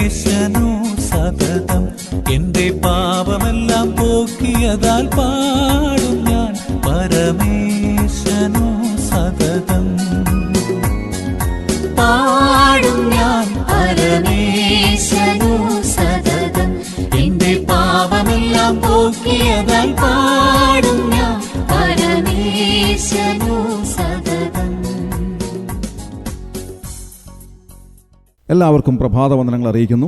പരമേശനു സതതം എന്റെ പാപമെല്ലാം പോക്കിയതാൽ പാടും ഞാൻ പരമേശനു സതതം. പാടും ഞാൻ പരമേശനു സതതം എന്റെ പാപമെല്ലാം പോക്കിയതാൽ പാടും ഞാൻ പരമേശനു സതതം. എല്ലാവർക്കും പ്രഭാതവന്ദനങ്ങൾ അറിയിക്കുന്നു.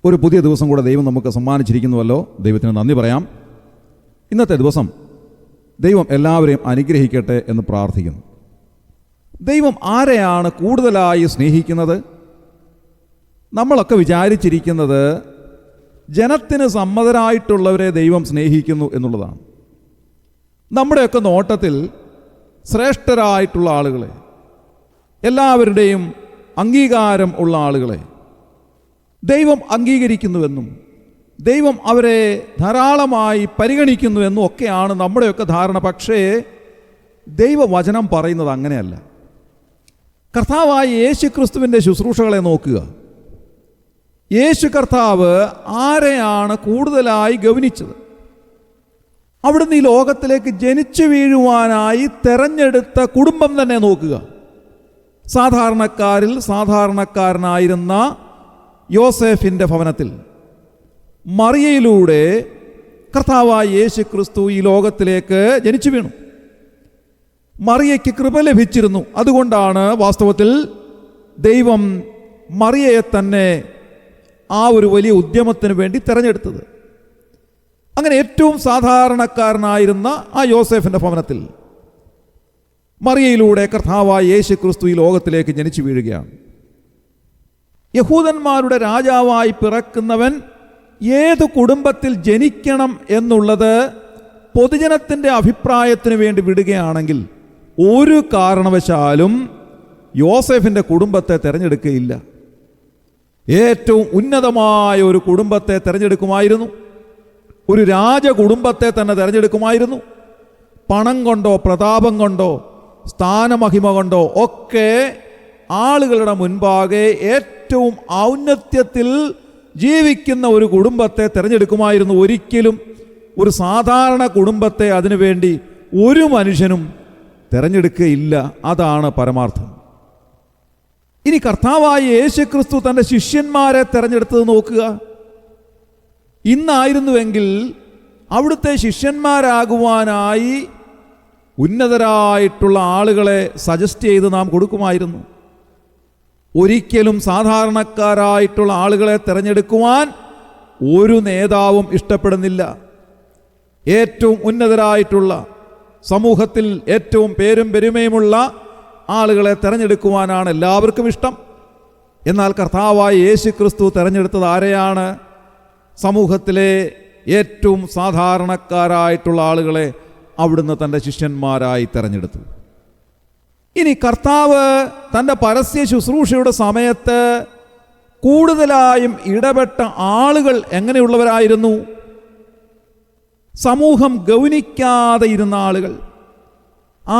ഒരു പുതിയ ദിവസം കൂടെ ദൈവം നമുക്ക് സമ്മാനിച്ചിരിക്കുന്നുവല്ലോ. ദൈവത്തിന് നന്ദി പറയാം. ഇന്നത്തെ ദിവസം ദൈവം എല്ലാവരെയും അനുഗ്രഹിക്കട്ടെ എന്ന് പ്രാർത്ഥിക്കുന്നു. ദൈവം ആരെയാണ് കൂടുതലായി സ്നേഹിക്കുന്നത്? നമ്മളൊക്കെ വിചാരിച്ചിരിക്കുന്നത് ജനത്തിന് സമ്മതരായിട്ടുള്ളവരെ ദൈവം സ്നേഹിക്കുന്നു എന്നുള്ളതാണ്. നമ്മുടെയൊക്കെ നോട്ടത്തിൽ ശ്രേഷ്ഠരായിട്ടുള്ള ആളുകളെ, എല്ലാവരുടെയും അംഗീകാരം ഉള്ള ആളുകളെ ദൈവം അംഗീകരിക്കുന്നുവെന്നും ദൈവം അവരെ ധാരാളമായി പരിഗണിക്കുന്നുവെന്നും ഒക്കെയാണ് നമ്മുടെയൊക്കെ ധാരണ. പക്ഷേ ദൈവവചനം പറയുന്നത് അങ്ങനെയല്ല. കർത്താവായ യേശു ക്രിസ്തുവിൻ്റെ ശുശ്രൂഷകളെ നോക്കുക. യേശു കർത്താവ് ആരെയാണ് കൂടുതലായി ഗൗനിച്ചത്? അവിടുന്ന് ഈ ലോകത്തിലേക്ക് ജനിച്ചു വീഴുവാനായി തെരഞ്ഞെടുത്ത കുടുംബം തന്നെ നോക്കുക. സാധാരണക്കാരിൽ സാധാരണക്കാരനായിരുന്ന യോസേഫിൻ്റെ ഭവനത്തിൽ മറിയയിലൂടെ കർത്താവായ യേശു ക്രിസ്തു ഈ ലോകത്തിലേക്ക് ജനിച്ചു വീണു. മറിയയ്ക്ക് കൃപ ലഭിച്ചിരുന്നു. അതുകൊണ്ടാണ് വാസ്തവത്തിൽ ദൈവം മറിയയെ തന്നെ ആ ഒരു വലിയ ഉദ്യമത്തിന് വേണ്ടി തിരഞ്ഞെടുത്തത്. അങ്ങനെ ഏറ്റവും സാധാരണക്കാരനായിരുന്ന ആ യോസേഫിൻ്റെ ഭവനത്തിൽ മറിയയിലൂടെ കർത്താവായ യേശു ക്രിസ്തു ഈ ലോകത്തിലേക്ക് ജനിച്ചു വീഴുകയാണ്. യഹൂദന്മാരുടെ രാജാവായി പിറക്കുന്നവൻ ഏത് കുടുംബത്തിൽ ജനിക്കണം എന്നുള്ളത് പൊതുജനത്തിൻ്റെ അഭിപ്രായത്തിന് വേണ്ടി വിടുകയാണെങ്കിൽ ഒരു കാരണവശാലും യോസേഫിൻ്റെ കുടുംബത്തെ തിരഞ്ഞെടുക്കുകയില്ല. ഏറ്റവും ഉന്നതമായ ഒരു കുടുംബത്തെ തിരഞ്ഞെടുക്കുമായിരുന്നു. ഒരു രാജകുടുംബത്തെ തന്നെ തിരഞ്ഞെടുക്കുമായിരുന്നു. പണം കൊണ്ടോ പ്രതാപം കൊണ്ടോ സ്ഥാനമഹിമ കൊണ്ടോ ഒക്കെ ആളുകളുടെ മുൻപാകെ ഏറ്റവും ഔന്നത്യത്തിൽ ജീവിക്കുന്ന ഒരു കുടുംബത്തെ തിരഞ്ഞെടുക്കുമായിരുന്നു. ഒരിക്കലും ഒരു സാധാരണ കുടുംബത്തെ അതിനുവേണ്ടി ഒരു മനുഷ്യനും തിരഞ്ഞെടുക്കുകയില്ല. അതാണ് പരമാർത്ഥം. ഇനി കർത്താവായ യേശു ക്രിസ്തു തൻ്റെ ശിഷ്യന്മാരെ തിരഞ്ഞെടുത്തത് നോക്കുക. ഇന്നായിരുന്നുവെങ്കിൽ അവിടുത്തെ ശിഷ്യന്മാരാകുവാനായി ഉന്നതരായിട്ടുള്ള ആളുകളെ സജസ്റ്റ് ചെയ്ത് നാം കൊടുക്കുമായിരുന്നു. ഒരിക്കലും സാധാരണക്കാരായിട്ടുള്ള ആളുകളെ തിരഞ്ഞെടുക്കുവാൻ ഒരു നേതാവും ഇഷ്ടപ്പെടുന്നില്ല. ഏറ്റവും ഉന്നതരായിട്ടുള്ള സമൂഹത്തിൽ ഏറ്റവും പേരും പെരുമയുമുള്ള ആളുകളെ തിരഞ്ഞെടുക്കുവാനാണ് എല്ലാവർക്കും ഇഷ്ടം. എന്നാൽ കർത്താവായ യേശു ക്രിസ്തു തിരഞ്ഞെടുത്തത് ആരെയാണ്? സമൂഹത്തിലെ ഏറ്റവും സാധാരണക്കാരായിട്ടുള്ള ആളുകളെ അവിടുന്ന് തൻ്റെ ശിഷ്യന്മാരായി തിരഞ്ഞെടുത്തു. ഇനി കർത്താവ് തൻ്റെ പരസ്യ ശുശ്രൂഷയുടെ സമയത്ത് കൂടുതലായും ഇടപെട്ട ആളുകൾ എങ്ങനെയുള്ളവരായിരുന്നു? സമൂഹം ഗൗനിക്കാതെ ഇരുന്ന ആളുകൾ,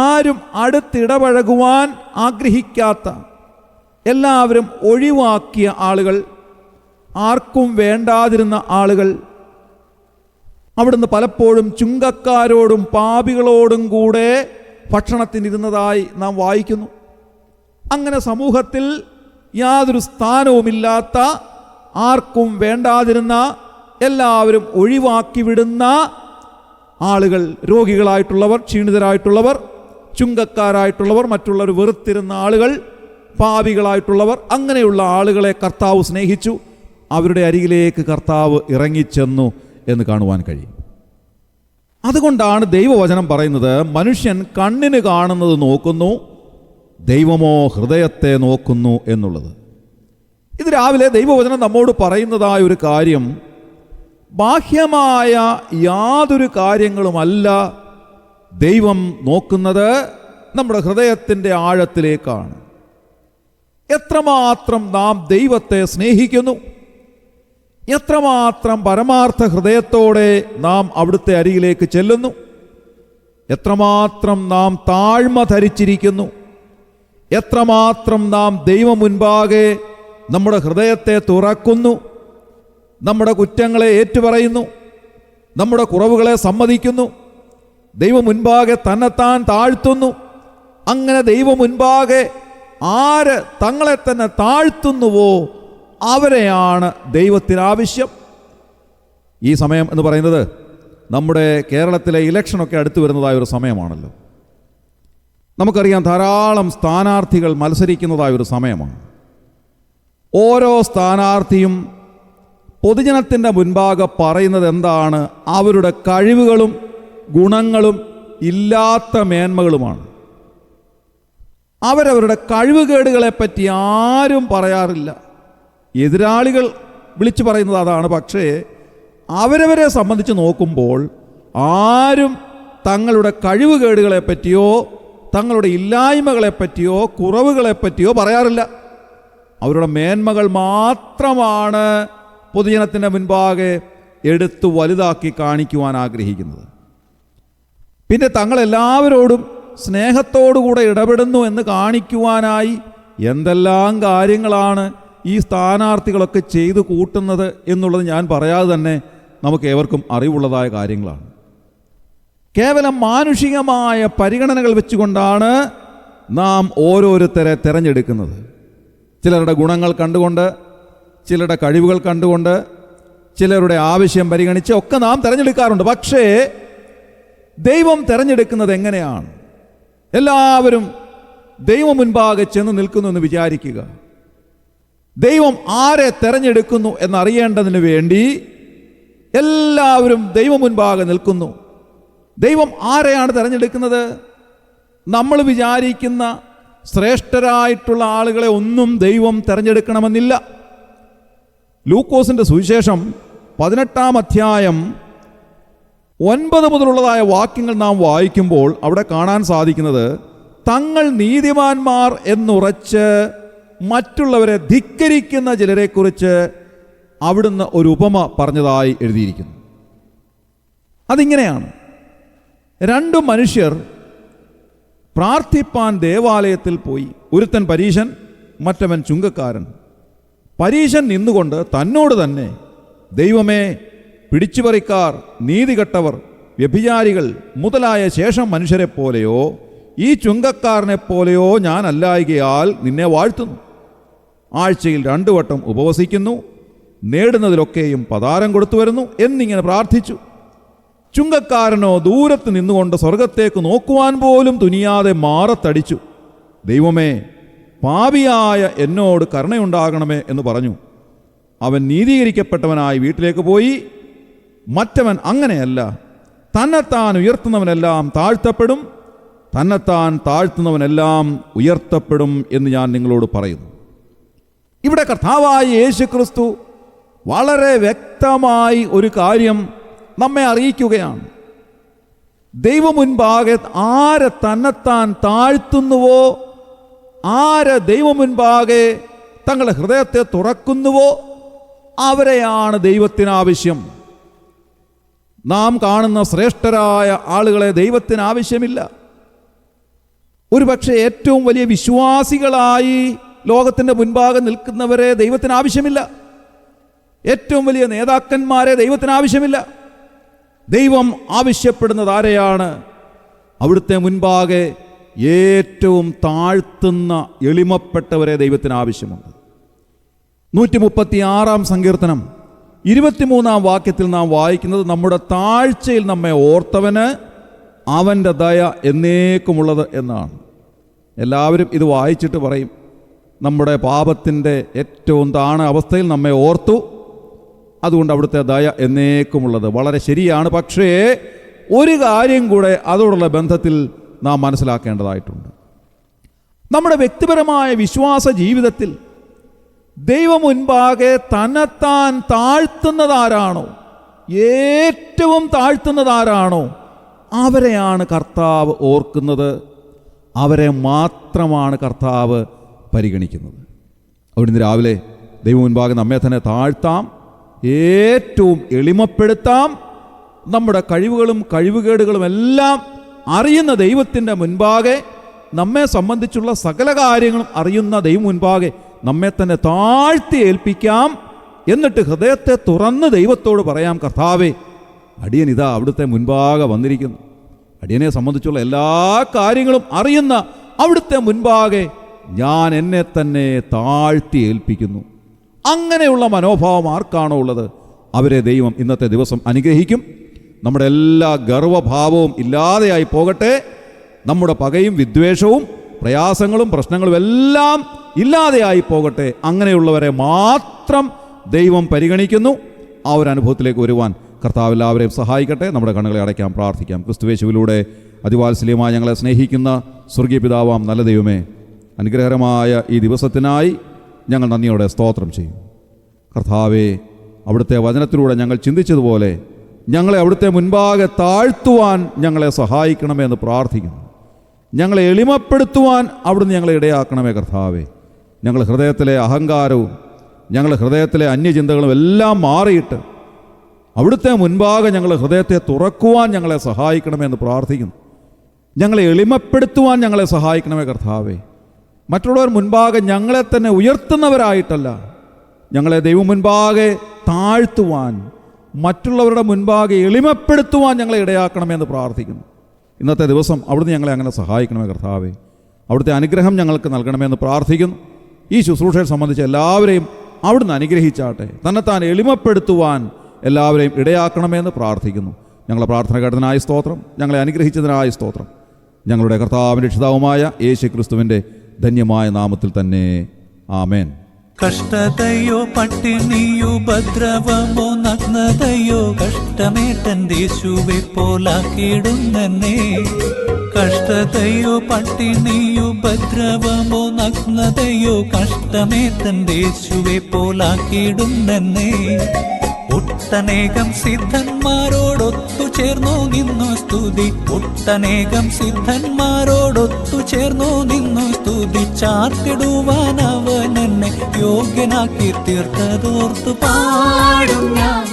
ആരും അടുത്തിടപഴകുവാൻ ആഗ്രഹിക്കാത്ത, എല്ലാവരും ഒഴിവാക്കിയ ആളുകൾ, ആർക്കും വേണ്ടാതിരുന്ന ആളുകൾ. അവിടുന്ന് പലപ്പോഴും ചുങ്കക്കാരോടും പാപികളോടും കൂടെ ഭക്ഷണത്തിനിരുന്നതായി നാം വായിക്കുന്നു. അങ്ങനെ സമൂഹത്തിൽ യാതൊരു സ്ഥാനവുമില്ലാത്ത, ആർക്കും വേണ്ടാതിരുന്ന, എല്ലാവരും ഒഴിവാക്കി വിടുന്ന ആളുകൾ, രോഗികളായിട്ടുള്ളവർ, ക്ഷീണിതരായിട്ടുള്ളവർ, ചുങ്കക്കാരായിട്ടുള്ളവർ, മറ്റുള്ളവർ വെറുത്തിരുന്ന ആളുകൾ, പാപികളായിട്ടുള്ളവർ, അങ്ങനെയുള്ള ആളുകളെ കർത്താവ് സ്നേഹിച്ചു. അവരുടെ അരികിലേക്ക് കർത്താവ് ഇറങ്ങിച്ചെന്നു എന്ന് കാണുവാൻ കഴിയും. അതുകൊണ്ടാണ് ദൈവവചനം പറയുന്നത്, മനുഷ്യൻ കണ്ണിന് കാണുന്നത് നോക്കുന്നു, ദൈവമോ ഹൃദയത്തെ നോക്കുന്നു എന്നുള്ളത്. ഇത് രാവിലെ ദൈവവചനം നമ്മോട് പറയുന്നതായ ഒരു കാര്യം, ബാഹ്യമായ യാതൊരു കാര്യങ്ങളുമല്ല ദൈവം നോക്കുന്നത്, നമ്മുടെ ഹൃദയത്തിൻ്റെ ആഴത്തിലേക്കാണ്. എത്രമാത്രം നാം ദൈവത്തെ സ്നേഹിക്കുന്നു, എത്രമാത്രം പരമാർത്ഥ ഹൃദയത്തോടെ നാം അവിടുത്തെ അരികിലേക്ക് ചെല്ലുന്നു, എത്രമാത്രം നാം താഴ്മ ധരിച്ചിരിക്കുന്നു, എത്രമാത്രം നാം ദൈവം മുൻപാകെ നമ്മുടെ ഹൃദയത്തെ തുറക്കുന്നു, നമ്മുടെ കുറ്റങ്ങളെ ഏറ്റുപറയുന്നു, നമ്മുടെ കുറവുകളെ സമ്മതിക്കുന്നു, ദൈവം മുൻപാകെ തന്നെത്താൻ താഴ്ത്തുന്നു. അങ്ങനെ ദൈവം മുൻപാകെ ആര് തങ്ങളെ തന്നെ താഴ്ത്തുന്നുവോ അവരെയാണ് ദൈവത്തിന് ആവശ്യം. ഈ സമയം എന്ന് പറയുന്നത് നമ്മുടെ കേരളത്തിലെ ഇലക്ഷനൊക്കെ അടുത്ത് വരുന്നതായ ഒരു സമയമാണല്ലോ. നമുക്കറിയാം, ധാരാളം സ്ഥാനാർത്ഥികൾ മത്സരിക്കുന്നതായ ഒരു സമയമാണ്. ഓരോ സ്ഥാനാർത്ഥിയും പൊതുജനത്തിൻ്റെ മുൻപാകെ പറയുന്നത് എന്താണ്? അവരുടെ കഴിവുകളും ഗുണങ്ങളും ഇല്ലാത്ത മേന്മകളുമാണ്. അവരവരുടെ കഴിവുകേടുകളെപ്പറ്റി ആരും പറയാറില്ല. എതിരാളികൾ വിളിച്ചു പറയുന്നത് അതാണ്. പക്ഷേ അവരവരെ സംബന്ധിച്ച് നോക്കുമ്പോൾ ആരും തങ്ങളുടെ കഴിവുകേടുകളെപ്പറ്റിയോ തങ്ങളുടെ ഇല്ലായ്മകളെപ്പറ്റിയോ കുറവുകളെപ്പറ്റിയോ പറയാറില്ല. അവരുടെ മേന്മകൾ മാത്രമാണ് പൊതുജനത്തിൻ്റെ മുൻപാകെ എടുത്തു വലുതാക്കി കാണിക്കുവാൻ ആഗ്രഹിക്കുന്നത്. പിന്നെ തങ്ങളെല്ലാവരോടും സ്നേഹത്തോടുകൂടെ ഇടപെടുന്നു എന്ന് കാണിക്കുവാനായി എന്തെല്ലാം കാര്യങ്ങളാണ് ഈ സ്ഥാനാർത്ഥികളൊക്കെ ചെയ്തു കൂട്ടുന്നത് എന്നുള്ളത് ഞാൻ പറയാതെ തന്നെ നമുക്ക് ഏവർക്കും അറിവുള്ളതായ കാര്യങ്ങളാണ്. കേവലം മാനുഷികമായ പരിഗണനകൾ വെച്ചുകൊണ്ടാണ് നാം ഓരോരുത്തരെ തിരഞ്ഞെടുക്കുന്നത്. ചിലരുടെ ഗുണങ്ങൾ കണ്ടുകൊണ്ട്, ചിലരുടെ കഴിവുകൾ കണ്ടുകൊണ്ട്, ചിലരുടെ ആവശ്യം പരിഗണിച്ച് ഒക്കെ നാം തിരഞ്ഞെടുക്കാറുണ്ട്. പക്ഷേ ദൈവം തിരഞ്ഞെടുക്കുന്നത് എങ്ങനെയാണ്? എല്ലാവരും ദൈവം മുൻപാകെ ചെന്ന് നിൽക്കുന്നു എന്ന് വിചാരിക്കുക. ദൈവം ആരെ തിരഞ്ഞെടുക്കുന്നു എന്നറിയേണ്ടതിന് വേണ്ടി എല്ലാവരും ദൈവം മുൻപാകെ നിൽക്കുന്നു. ദൈവം ആരെയാണ് തിരഞ്ഞെടുക്കുന്നത്? നമ്മൾ വിചാരിക്കുന്ന ശ്രേഷ്ഠരായിട്ടുള്ള ആളുകളെ ഒന്നും ദൈവം തിരഞ്ഞെടുക്കണമെന്നില്ല. ലൂക്കോസിൻ്റെ സുവിശേഷം 18-ാം അധ്യായം 9 മുതലുള്ളതായ വാക്യങ്ങൾ നാം വായിക്കുമ്പോൾ അവിടെ കാണാൻ സാധിക്കുന്നത്, തങ്ങൾ നീതിമാന്മാർ എന്നുറച്ച് മറ്റുള്ളവരെ ധിക്കരിക്കുന്ന ചിലരെക്കുറിച്ച് അവിടുന്ന് ഒരു ഉപമ പറഞ്ഞതായി എഴുതിയിരിക്കുന്നു. അതിങ്ങനെയാണ്: 2 മനുഷ്യർ പ്രാർത്ഥിപ്പാൻ ദേവാലയത്തിൽ പോയി. ഒരുത്തൻ പരീശൻ, മറ്റവൻ ചുങ്കക്കാരൻ. പരീശൻ നിന്നുകൊണ്ട് തന്നോട് തന്നെ, ദൈവമേ, പിടിച്ചുപറിക്കാർ, നീതികെട്ടവർ, വ്യഭിചാരികൾ മുതലായ ശേഷം മനുഷ്യരെ പോലെയോ ഈ ചുങ്കക്കാരനെ പോലെയോ ഞാൻ അല്ലായ്കയാൽ നിന്നെ വാഴ്ത്തുന്നു. ആഴ്ചയിൽ 2 വട്ടം ഉപവസിക്കുന്നു, നേടുന്നതിലൊക്കെയും പതാരം കൊടുത്തു വരുന്നു എന്നിങ്ങനെ പ്രാർത്ഥിച്ചു. ചുങ്കക്കാരനോ ദൂരത്ത് നിന്നുകൊണ്ട് സ്വർഗത്തേക്ക് നോക്കുവാൻ പോലും തുനിയാതെ മാറത്തടിച്ചു. ദൈവമേ, പാപിയായ എന്നോട് കരുണയുണ്ടാകണമേ എന്ന് പറഞ്ഞു. അവൻ നീതീകരിക്കപ്പെട്ടവനായി വീട്ടിലേക്ക് പോയി. മറ്റവൻ അങ്ങനെയല്ല. തന്നെത്താൻ ഉയർത്തുന്നവനെല്ലാം താഴ്ത്തപ്പെടും, തന്നെത്താൻ താഴ്ത്തുന്നവനെല്ലാം ഉയർത്തപ്പെടും എന്ന് ഞാൻ നിങ്ങളോട് പറയുന്നു. ഇവിടെ കർത്താവായ യേശുക്രിസ്തു വളരെ വ്യക്തമായി ഒരു കാര്യം നമ്മെ അറിയിക്കുകയാണ്. ദൈവം മുൻപാകെ ആര് തന്നെത്താൻ താഴ്ത്തുന്നുവോ, ആര് ദൈവം മുൻപാകെ തങ്ങളുടെ ഹൃദയത്തെ തുറക്കുന്നുവോ അവരെയാണ് ദൈവത്തിന് ആവശ്യം. നാം കാണുന്ന ശ്രേഷ്ഠരായ ആളുകളെ ദൈവത്തിന് ആവശ്യമില്ല. ഒരുപക്ഷെ ഏറ്റവും വലിയ വിശ്വാസികളായി ലോകത്തിൻ്റെ മുൻപാകെ നിൽക്കുന്നവരെ ദൈവത്തിന് ആവശ്യമില്ല. ഏറ്റവും വലിയ നേതാക്കന്മാരെ ദൈവത്തിന് ആവശ്യമില്ല. ദൈവം ആവശ്യപ്പെടുന്നത് ആരെയാണ്? അവിടുത്തെ മുൻപാകെ ഏറ്റവും താഴ്ത്തുന്ന എളിമപ്പെട്ടവരെ ദൈവത്തിന് ആവശ്യമുണ്ട്. 136-ാം സങ്കീർത്തനം 23-ാം വാക്യത്തിൽ നാം വായിക്കുന്നത്, നമ്മുടെ താഴ്ചയിൽ നമ്മെ ഓർത്തവന് അവൻ്റെ ദയ എന്നേക്കുമുള്ളത് എന്നാണ്. എല്ലാവരും ഇത് വായിച്ചിട്ട് പറയും, നമ്മുടെ പാപത്തിൻ്റെ ഏറ്റവും താണ അവസ്ഥയിൽ നമ്മെ ഓർത്തു, അതുകൊണ്ട് അവിടുത്തെ ദയ എന്നേക്കുമുള്ളത്. വളരെ ശരിയാണ്. പക്ഷേ ഒരു കാര്യം കൂടെ അതോടുള്ള ബന്ധത്തിൽ നാം മനസ്സിലാക്കേണ്ടതായിട്ടുണ്ട്. നമ്മുടെ വ്യക്തിപരമായ വിശ്വാസ ജീവിതത്തിൽ ദൈവം മുൻപാകെ തന്നെത്താൻ താഴ്ത്തുന്നതാരാണോ, ഏറ്റവും താഴ്ത്തുന്നതാരാണോ അവരെയാണ് കർത്താവ് ഓർക്കുന്നത്. അവരെ മാത്രമാണ് കർത്താവ് പരിഗണിക്കുന്നത്. അവിടുന്ന് രാവിലെ ദൈവം മുൻപാകെ നമ്മെ തന്നെ താഴ്ത്താം, ഏറ്റവും എളിമപ്പെടുത്താം. നമ്മുടെ കഴിവുകളും കഴിവുകേടുകളും എല്ലാം അറിയുന്ന ദൈവത്തിൻ്റെ മുൻപാകെ, നമ്മെ സംബന്ധിച്ചുള്ള സകല കാര്യങ്ങളും അറിയുന്ന ദൈവം മുൻപാകെ നമ്മെ തന്നെ താഴ്ത്തി ഏൽപ്പിക്കാം. എന്നിട്ട് ഹൃദയത്തെ തുറന്ന് ദൈവത്തോട് പറയാം, കർത്താവേ, അടിയൻ ഇതാ അവിടുത്തെ മുൻപാകെ വന്നിരിക്കുന്നു. അടിയനെ സംബന്ധിച്ചുള്ള എല്ലാ കാര്യങ്ങളും അറിയുന്ന അവിടുത്തെ മുൻപാകെ ഞാൻ എന്നെ തന്നെ താഴ്ത്തി ഏൽപ്പിക്കുന്നു. അങ്ങനെയുള്ള മനോഭാവം ആർക്കാണോ ഉള്ളത് അവരെ ദൈവം ഇന്നത്തെ ദിവസം അനുഗ്രഹിക്കും. നമ്മുടെ എല്ലാ ഗർവഭാവവും ഇല്ലാതെയായി പോകട്ടെ. നമ്മുടെ പകയും വിദ്വേഷവും പ്രയാസങ്ങളും പ്രശ്നങ്ങളും എല്ലാം ഇല്ലാതെയായി പോകട്ടെ. അങ്ങനെയുള്ളവരെ മാത്രം ദൈവം പരിഗണിക്കുന്നു. ആ ഒരു അനുഭവത്തിലേക്ക് വരുവാൻ കർത്താവ് എല്ലാവരെയും സഹായിക്കട്ടെ. നമ്മുടെ കണ്ണുകളെ അടയ്ക്കാം, പ്രാർത്ഥിക്കാം. ക്രിസ്തുയേശുവിലൂടെ അതിവാത്സല്യമായി ഞങ്ങളെ സ്നേഹിക്കുന്ന സ്വർഗീയ പിതാവാം നല്ല ദൈവമേ, അനുഗ്രഹകരമായ ഈ ദിവസത്തിനായി ഞങ്ങൾ നന്ദിയോടെ സ്തോത്രം ചെയ്യും. കർത്താവേ, അവിടുത്തെ വചനത്തിലൂടെ ഞങ്ങൾ ചിന്തിച്ചതുപോലെ ഞങ്ങളെ അവിടുത്തെ മുൻപാകെ താഴ്ത്തുവാൻ ഞങ്ങളെ സഹായിക്കണമേ എന്ന് പ്രാർത്ഥിക്കുന്നു. ഞങ്ങളെ എളിമപ്പെടുത്തുവാൻ അവിടുന്ന് ഞങ്ങളെ ഇടയാക്കണമേ കർത്താവേ. ഞങ്ങൾ ഹൃദയത്തിലെ അഹങ്കാരവും ഞങ്ങളുടെ ഹൃദയത്തിലെ അന്യചിന്തകളും എല്ലാം മാറിയിട്ട് അവിടുത്തെ മുൻപാകെ ഞങ്ങൾ ഹൃദയത്തെ തുറക്കുവാൻ ഞങ്ങളെ സഹായിക്കണമെന്ന് പ്രാർത്ഥിക്കുന്നു. ഞങ്ങളെ എളിമപ്പെടുത്തുവാൻ ഞങ്ങളെ സഹായിക്കണമേ കർത്താവേ. മറ്റുള്ളവർ മുൻപാകെ ഞങ്ങളെ തന്നെ ഉയർത്തുന്നവരായിട്ടല്ല, ഞങ്ങളെ ദൈവം മുൻപാകെ താഴ്ത്തുവാൻ, മറ്റുള്ളവരുടെ മുൻപാകെ എളിമപ്പെടുത്തുവാൻ ഞങ്ങളെ ഇടയാക്കണമെന്ന് പ്രാർത്ഥിക്കുന്നു. ഇന്നത്തെ ദിവസം അവിടുന്ന് ഞങ്ങളെ അങ്ങനെ സഹായിക്കണമേ കർത്താവേ. അവിടുത്തെ അനുഗ്രഹം ഞങ്ങൾക്ക് നൽകണമെന്ന് പ്രാർത്ഥിക്കുന്നു. ഈ ശുശ്രൂഷയെ സംബന്ധിച്ച് എല്ലാവരെയും അവിടുന്ന് അനുഗ്രഹിച്ചാട്ടെ. തന്നെത്താൻ എളിമപ്പെടുത്തുവാൻ എല്ലാവരെയും ഇടയാക്കണമെന്ന് പ്രാർത്ഥിക്കുന്നു. ഞങ്ങളെ പ്രാർത്ഥന കേട്ടതിനായ സ്തോത്രം, ഞങ്ങളെ അനുഗ്രഹിച്ചതിനായ സ്തോത്രം. ഞങ്ങളുടെ കർത്താവിൻ്റെ രക്ഷിതാവുമായ യേശു ക്രിസ്തുവിൻ്റെ ധന്യമായ നാമത്തിൽ തന്നെ ആമേൻ. കഷ്ടതയോ പട്ടിണിയോ ഉപദ്രവമോ നഗ്നതയോ കഷ്ടമേറ്റൻ്റെ യേശുവെ പോലാക്കിയിടുന്നെന്നെ. കഷ്ടതയോ പട്ടിണിയോ ഉപദ്രവമോ നഗ്നതയോ കഷ്ടമേറ്റൻ്റെ യേശുവെ പോലാക്കിയിടുന്നെന്നെ. ഒട്ടനേകം സിദ്ധന്മാരോടൊത്തു ചേർന്നു നിന്നു സ്തുതി, ഒട്ടനേകം സിദ്ധന്മാരോടൊത്തു ചേർന്നു നിന്നു സ്തുതി. ചാർത്തിടുവാൻ അവൻ എന്നെ യോഗ്യനാക്കി തീർത്തതോർത്തു പാടും ഞാൻ.